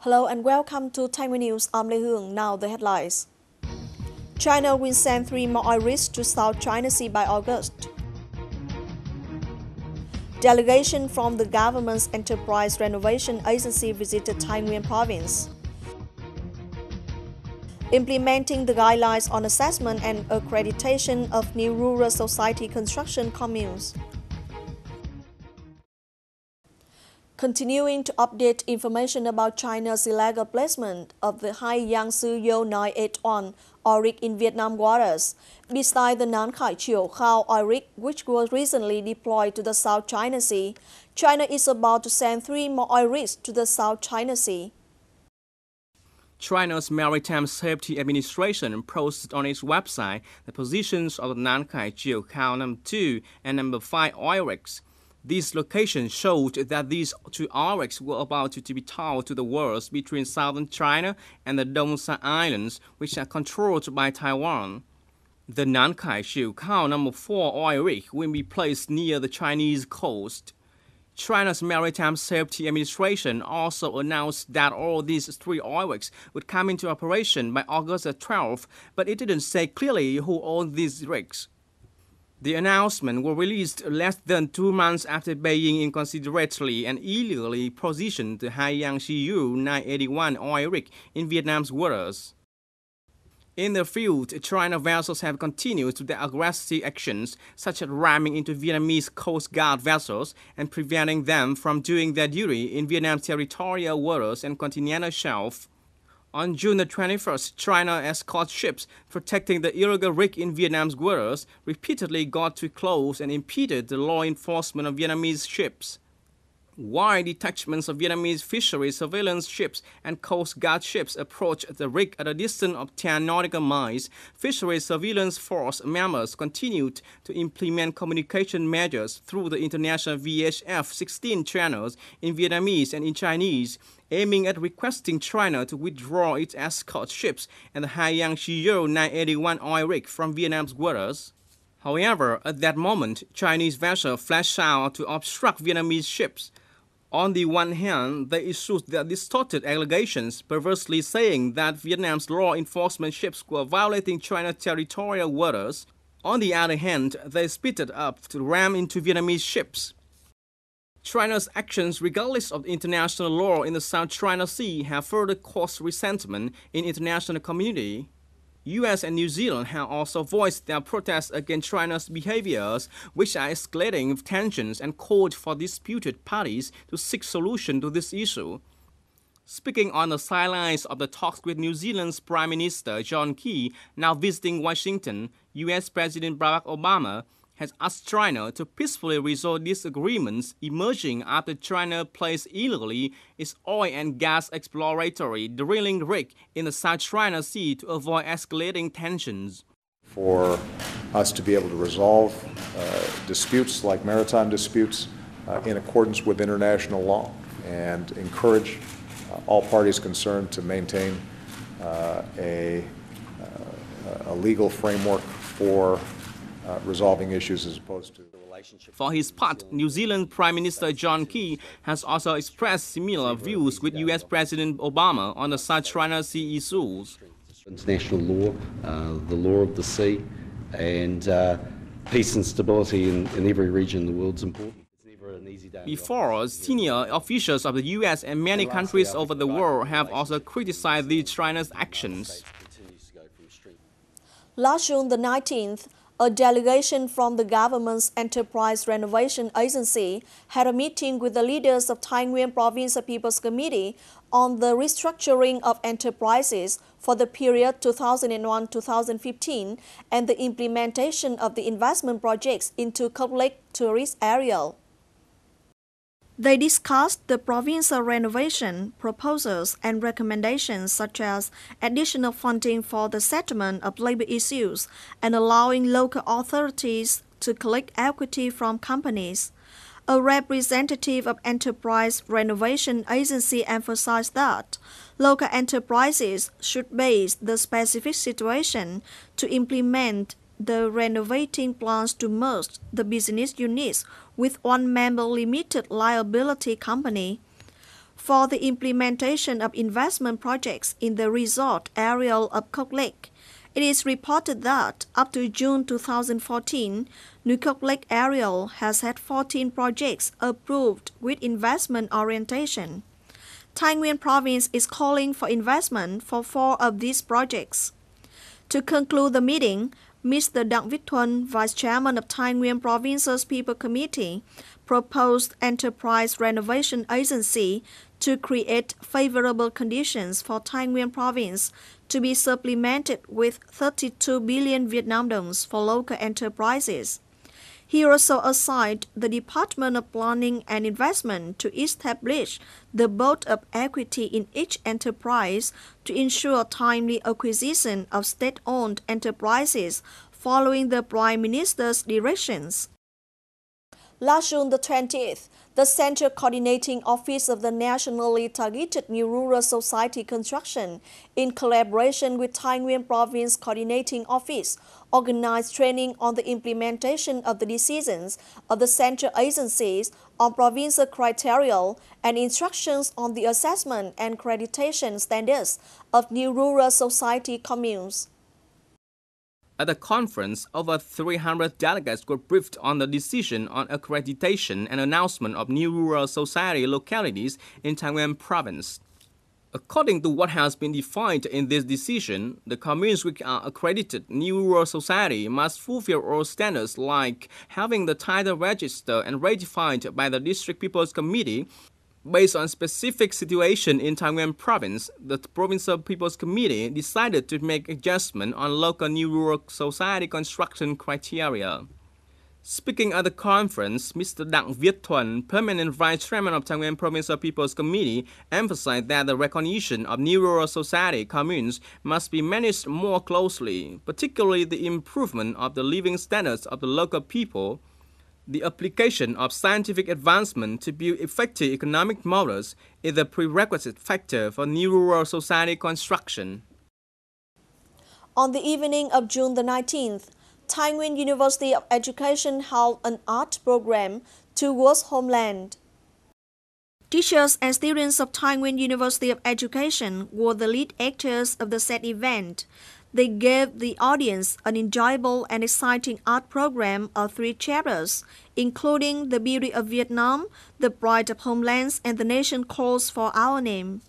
Hello and welcome to Thai News. I'm Lê Hương. Now the headlines. China will send 3 more oil rigs to South China Sea by August. Delegation from the government's Enterprise Renovation Agency visited Thái Nguyên province. Implementing the guidelines on assessment and accreditation of new rural society construction communes. Continuing to update information about China's illegal placement of the Hai Yang Sư Yo 981 oil rig in Vietnam waters, beside the Nan Khai Chiu Khao oil rig, which was recently deployed to the South China Sea, China is about to send 3 more oil rigs to the South China Sea. China's Maritime Safety Administration posted on its website the positions of the Nan Khai Chiu Khao No. 2 and No. 5 oil rigs. These locations showed that these 2 oil rigs were about to be towed to the waters between southern China and the Dongsa Islands, which are controlled by Taiwan. The Nan Khai Chiu Khao No. 4 oil rig will be placed near the Chinese coast. China's Maritime Safety Administration also announced that all these 3 oil rigs would come into operation by August 12th, but it didn't say clearly who owned these rigs. The announcement was released less than 2 months after Beijing inconsiderately and illegally positioned the Hai Yang Shiyu 981 oil rig in Vietnam's waters. In the field, China vessels have continued their aggressive actions, such as ramming into Vietnamese Coast Guard vessels and preventing them from doing their duty in Vietnam's territorial waters and continental shelf. On June 21st, China escort ships protecting the illegal rig in Vietnam's waters repeatedly got too close and impeded the law enforcement of Vietnamese ships. While detachments of Vietnamese fisheries surveillance ships and Coast Guard ships approached the rig at a distance of 10 nautical miles, fisheries surveillance force members continued to implement communication measures through the international VHF 16 channels in Vietnamese and in Chinese, aiming at requesting China to withdraw its escort ships and the Hai Yang Shiyu 981 oil rig from Vietnam's waters. However, at that moment, Chinese vessels flashed out to obstruct Vietnamese ships. On the one hand, they issued their distorted allegations, perversely saying that Vietnam's law enforcement ships were violating China's territorial waters. On the other hand, they speeded up to ram into Vietnamese ships. China's actions, regardless of international law in the South China Sea, have further caused resentment in the international community. US and New Zealand have also voiced their protests against China's behaviors, which are escalating tensions, and called for disputed parties to seek solution to this issue. Speaking on the sidelines of the talks with New Zealand's Prime Minister John Key, now visiting Washington, US President Barack Obama has asked China to peacefully resolve disagreements emerging after China placed illegally its oil and gas exploratory drilling rig in the South China Sea to avoid escalating tensions. For us to be able to resolve disputes like maritime disputes in accordance with international law and encourage all parties concerned to maintain a legal framework for resolving issues as opposed to the relationship. For his part, New Zealand Prime Minister John Key has also expressed similar views with US President Obama on the South China Sea issues. International law, the law of the sea, and peace and stability in every region of the world is important. Before, senior officials of the US and many countries over the world have also criticized China's actions. Last June the 19th, a delegation from the government's Enterprise Renovation Agency had a meeting with the leaders of Thái Nguyên Province People's Committee on the restructuring of enterprises for the period 2001-2015 and the implementation of the investment projects into Cốc Lếch tourist area. They discussed the provincial renovation proposals and recommendations such as additional funding for the settlement of labor issues and allowing local authorities to collect equity from companies. A representative of Enterprise Renovation Agency emphasized that local enterprises should base the specific situation to implement the renovating plans to merge the business units with one member limited liability company. for the implementation of investment projects in the resort area of Kok Lake. It is reported that up to June 2014, New Kok Lake area has had 14 projects approved with investment orientation. Thái Nguyên province is calling for investment for 4 of these projects. To conclude the meeting, Mr. Đặng Viết Thuân, Vice Chairman of Thái Nguyên Province's People Committee, proposed Enterprise Renovation Agency to create favorable conditions for Thái Nguyên Province to be supplemented with 32 billion Vietnam đồng for local enterprises. He also assigned the Department of Planning and Investment to establish the board of equity in each enterprise to ensure timely acquisition of state-owned enterprises following the Prime Minister's directions. Last June the 20th, the Central Coordinating Office of the Nationally Targeted New Rural Society Construction, in collaboration with Thái Nguyên Province Coordinating Office, organized training on the implementation of the decisions of the central agencies on provincial criteria and instructions on the assessment and accreditation standards of new rural society communes. At the conference, over 300 delegates were briefed on the decision on accreditation and announcement of new rural society localities in Thái Nguyên province. According to what has been defined in this decision, the communes which are accredited new rural society must fulfill all standards like having the title registered and ratified by the District People's Committee. Based on specific situation in Thái Nguyên province, the Provincial People's Committee decided to make adjustment on local new rural society construction criteria. Speaking at the conference, Mr. Đặng Viết Thuân, Permanent Vice Chairman of Thái Nguyên Provincial People's Committee, emphasized that the recognition of new rural society communes must be managed more closely, particularly the improvement of the living standards of the local people. The application of scientific advancement to build effective economic models is a prerequisite factor for new rural society construction. On the evening of June the 19th, Thái Nguyên University of Education held an art program towards homeland. Teachers and students of Thái Nguyên University of Education were the lead actors of the said event. They gave the audience an enjoyable and exciting art program of 3 chapters, including The Beauty of Vietnam, The Pride of Homelands, and The Nation Calls for Our Name.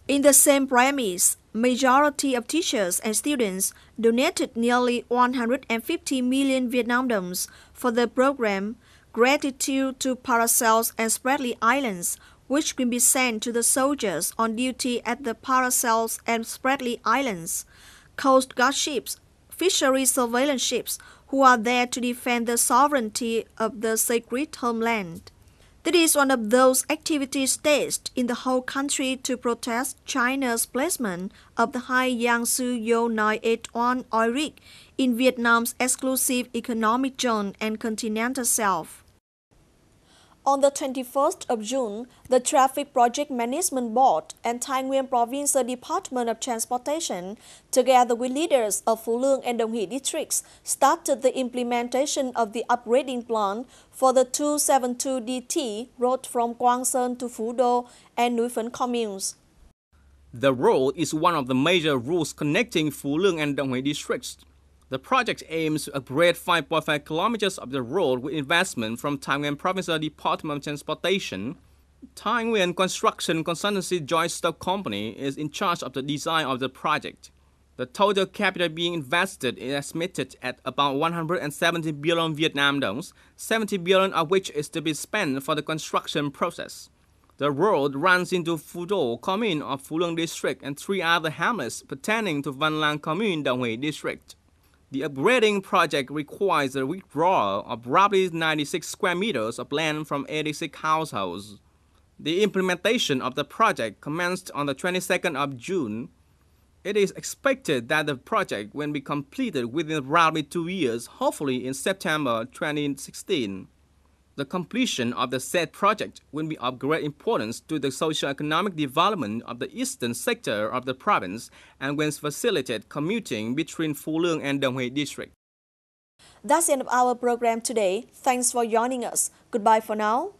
In the same premise, majority of teachers and students donated nearly 150 million Vietnam đồng for the program, Gratitude to Paracels and Spratly Islands, which can be sent to the soldiers on duty at the Paracels and Spratly Islands, Coast Guard ships, fishery surveillance ships who are there to defend the sovereignty of the sacred homeland. This is one of those activities staged in the whole country to protest China's placement of the Hai Giang Su Yo 981 oil rig in Vietnam's exclusive economic zone and continental shelf. On the 21st of June, the Traffic Project Management Board and Thái Nguyên Provincial Department of Transportation, together with leaders of Phú Lương and Đồng Hỷ districts, started the implementation of the upgrading plan for the 272 DT road from Quang Sơn to Phú Đô and Núi Phấn communes. The road is one of the major routes connecting Phú Lương and Đồng Hỷ districts. The project aims to upgrade 5.5 kilometers of the road with investment from Thái Nguyên Provincial Department of Transportation. Thái Nguyên Construction Consultancy Joint Stock Company is in charge of the design of the project. The total capital being invested is estimated at about 170 billion Vietnam đồng, 70 billion of which is to be spent for the construction process. The road runs into Phú Đô commune of Phú Lương district and 3 other hamlets pertaining to Văn Lang commune, Đồng Hỷ district. The upgrading project requires the withdrawal of roughly 96 square meters of land from 86 households. The implementation of the project commenced on the 22nd of June. It is expected that the project will be completed within roughly 2 years, hopefully in September 2016. The completion of the said project will be of great importance to the socio-economic development of the eastern sector of the province and will facilitate commuting between Phú Lương and Đồng Hỷ district. That's the end of our program today. Thanks for joining us. Goodbye for now.